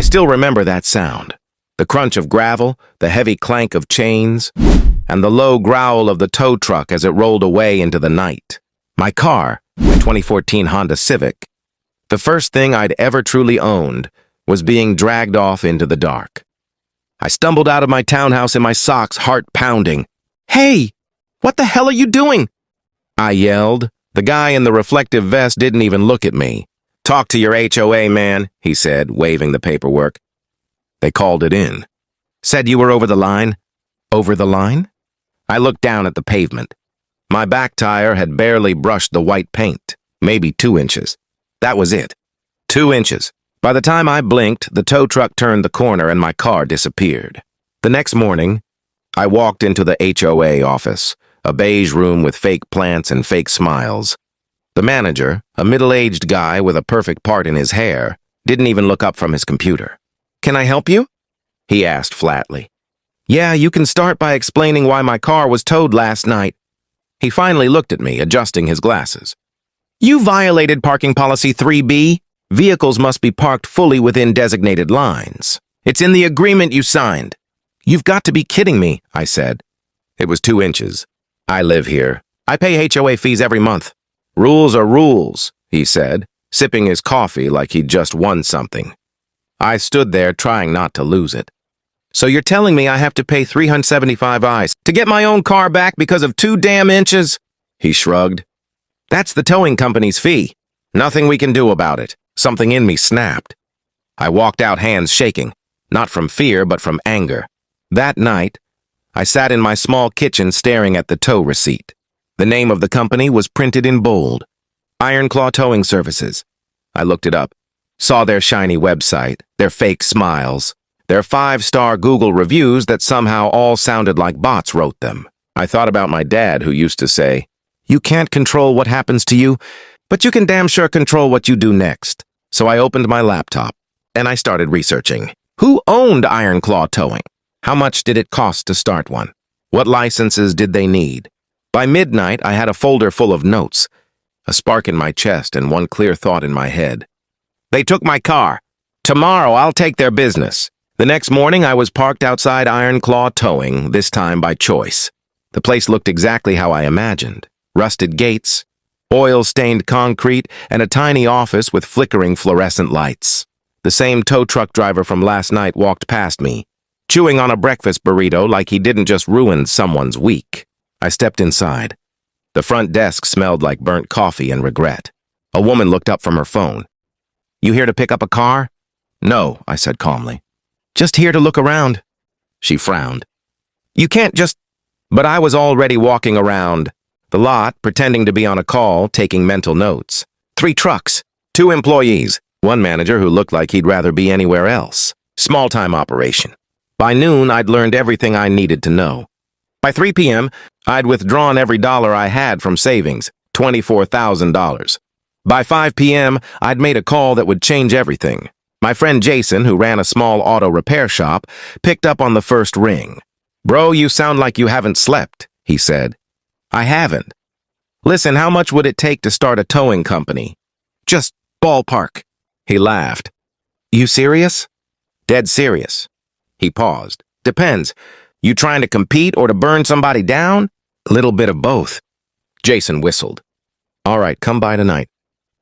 still remember that sound. The crunch of gravel, the heavy clank of chains, and the low growl of the tow truck as it rolled away into the night. My car, my 2014 Honda Civic, the first thing I'd ever truly owned, was being dragged off into the dark. I stumbled out of my townhouse in my socks, heart pounding. "Hey, what the hell are you doing?" I yelled. The guy in the reflective vest didn't even look at me. "Talk to your HOA, man," he said, waving the paperwork. They called it in. "Said you were over the line." Over the line? I looked down at the pavement. My back tire had barely brushed the white paint, maybe 2 inches. That was it. 2 inches. By the time I blinked, the tow truck turned the corner and my car disappeared. The next morning, I walked into the HOA office, a beige room with fake plants and fake smiles. The manager, a middle-aged guy with a perfect part in his hair, didn't even look up from his computer. "Can I help you?" he asked flatly. "Yeah, you can start by explaining why my car was towed last night." He finally looked at me, adjusting his glasses. "You violated parking policy 3B. Vehicles must be parked fully within designated lines. It's in the agreement you signed." "You've got to be kidding me," I said. It was 2 inches. "I live here. I pay HOA fees every month." "Rules are rules," he said, sipping his coffee like he'd just won something. I stood there trying not to lose it. "So you're telling me I have to pay 375 ICE to get my own car back because of 2 damn inches?" He shrugged. "That's the towing company's fee. Nothing we can do about it." Something in me snapped. I walked out, hands shaking, not from fear but from anger. That night, I sat in my small kitchen staring at the tow receipt. The name of the company was printed in bold. Iron Claw Towing Services. I looked it up, saw their shiny website, their fake smiles, their 5-star Google reviews that somehow all sounded like bots wrote them. I thought about my dad who used to say, "You can't control what happens to you, but you can damn sure control what you do next." So I opened my laptop, and I started researching. Who owned Iron Claw Towing? How much did it cost to start one? What licenses did they need? By midnight, I had a folder full of notes, a spark in my chest and one clear thought in my head. They took my car. Tomorrow, I'll take their business. The next morning, I was parked outside Iron Claw Towing, this time by choice. The place looked exactly how I imagined. Rusted gates, oil-stained concrete, and a tiny office with flickering fluorescent lights. The same tow truck driver from last night walked past me, chewing on a breakfast burrito like he didn't just ruin someone's week. I stepped inside. The front desk smelled like burnt coffee and regret. A woman looked up from her phone. "You here to pick up a car?" "No," I said calmly. "Just here to look around." She frowned. "You can't just—" But I was already walking around the lot, pretending to be on a call, taking mental notes. 3 trucks, 2 employees, 1 manager who looked like he'd rather be anywhere else. Small-time operation. By noon, I'd learned everything I needed to know. By 3 p.m., I'd withdrawn every dollar I had from savings, $24,000. By 5 p.m., I'd made a call that would change everything. My friend Jason, who ran a small auto repair shop, picked up on the first ring. "Bro, you sound like you haven't slept," he said. "I haven't." "Listen, how much would it take to start a towing company?" "Just ballpark." He laughed. "You serious?" "Dead serious." He paused. "Depends. You trying to compete or to burn somebody down?" "A little bit of both." Jason whistled. "All right, come by tonight.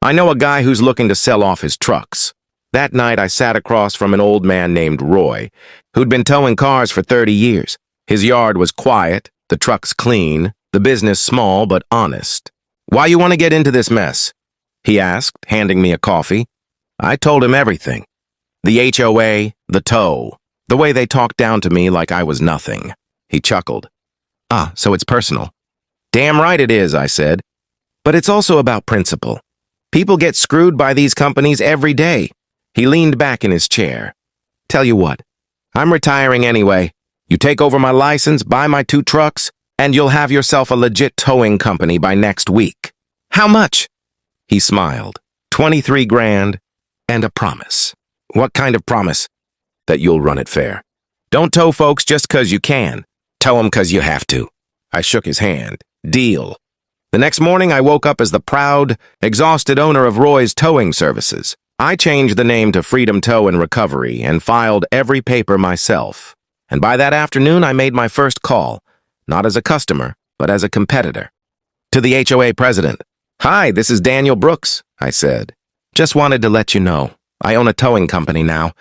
I know a guy who's looking to sell off his trucks." That night, I sat across from an old man named Roy, who'd been towing cars for 30 years. His yard was quiet, the trucks clean, the business small but honest. "Why you want to get into this mess?" he asked, handing me a coffee. I told him everything. The HOA, the tow, the way they talked down to me like I was nothing. He chuckled. "Ah, so it's personal." "Damn right it is," I said. "But it's also about principle. People get screwed by these companies every day." He leaned back in his chair. "Tell you what, I'm retiring anyway. You take over my license, buy my 2 trucks, and you'll have yourself a legit towing company by next week." "How much?" He smiled. 23 grand and a promise." "What kind of promise?" "That you'll run it fair. Don't tow folks just 'cause you can. Tow 'em 'cause you have to." I shook his hand. "Deal." The next morning, I woke up as the proud, exhausted owner of Roy's Towing Services. I changed the name to Freedom Tow and Recovery and filed every paper myself. And by that afternoon, I made my first call, not as a customer, but as a competitor. To the HOA president. "Hi, this is Daniel Brooks," I said. "Just wanted to let you know, I own a towing company now.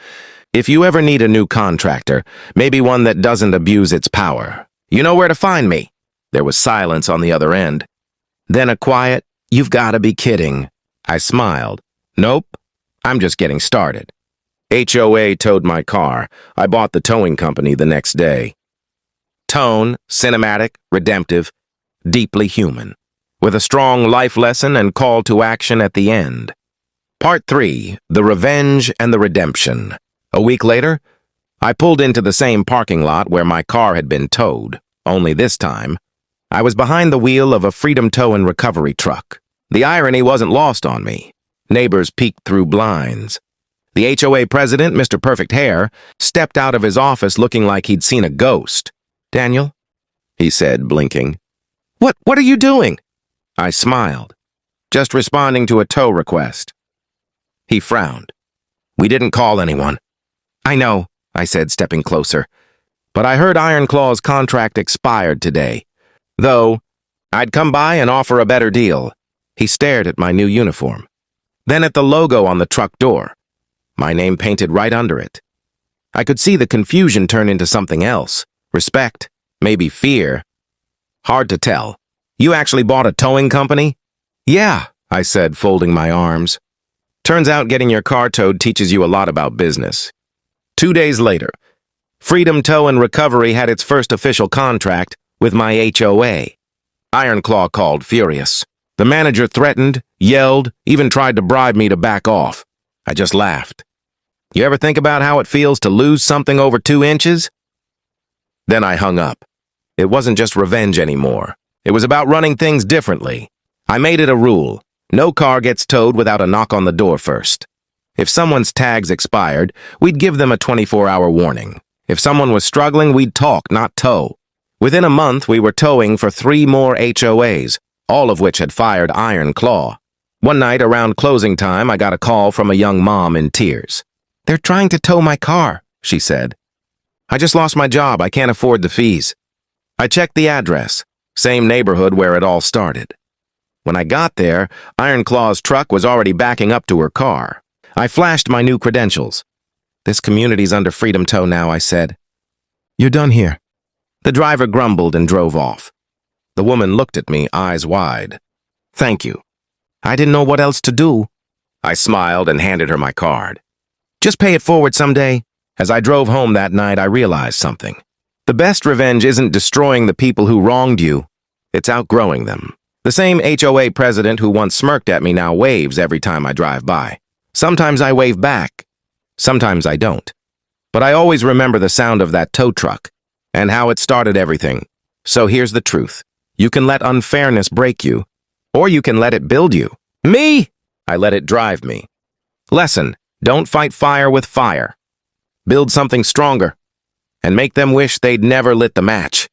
If you ever need a new contractor, maybe one that doesn't abuse its power, you know where to find me." There was silence on the other end. Then a quiet, "You've got to be kidding." I smiled. "Nope, I'm just getting started." HOA towed my car. I bought the towing company the next day. Tone, cinematic, redemptive, deeply human, with a strong life lesson and call to action at the end. Part 3, The Revenge and the Redemption. A week later, I pulled into the same parking lot where my car had been towed, only this time, I was behind the wheel of a Freedom Tow and Recovery truck. The irony wasn't lost on me. Neighbors peeked through blinds. The HOA president, Mr. Perfect Hair, stepped out of his office looking like he'd seen a ghost. "Daniel," he said, blinking. What are you doing?" I smiled. "Just responding to a tow request." He frowned. "We didn't call anyone." "I know," I said, stepping closer. "But I heard Ironclaw's contract expired today. Though, I'd come by and offer a better deal." He stared at my new uniform. Then at the logo on the truck door. My name painted right under it. I could see the confusion turn into something else. Respect, maybe fear. Hard to tell. "You actually bought a towing company?" "Yeah," I said, folding my arms. "Turns out getting your car towed teaches you a lot about business." 2 days later, Freedom Tow and Recovery had its first official contract with my HOA. Ironclaw called, furious. The manager threatened, yelled, even tried to bribe me to back off. I just laughed. You ever think about how it feels to lose something over 2 inches? Then I hung up. It wasn't just revenge anymore. It was about running things differently. I made it a rule. No car gets towed without a knock on the door first. If someone's tags expired, we'd give them a 24-hour warning. If someone was struggling, we'd talk, not tow. Within a month, we were towing for 3 more HOAs, all of which had fired Ironclaw. One night, around closing time, I got a call from a young mom in tears. "They're trying to tow my car," she said. "I just lost my job. I can't afford the fees." I checked the address, same neighborhood where it all started. When I got there, Ironclaw's truck was already backing up to her car. I flashed my new credentials. "This community's under Freedom Tow now," I said. "You're done here." The driver grumbled and drove off. The woman looked at me, eyes wide. "Thank you." I didn't know what else to do. I smiled and handed her my card. "Just pay it forward someday." As I drove home that night, I realized something. The best revenge isn't destroying the people who wronged you. It's outgrowing them. The same HOA president who once smirked at me now waves every time I drive by. Sometimes I wave back. Sometimes I don't. But I always remember the sound of that tow truck and how it started everything. So here's the truth. You can let unfairness break you, or you can let it build you. Me! I let it drive me. Lesson: don't fight fire with fire. Build something stronger, and make them wish they'd never lit the match.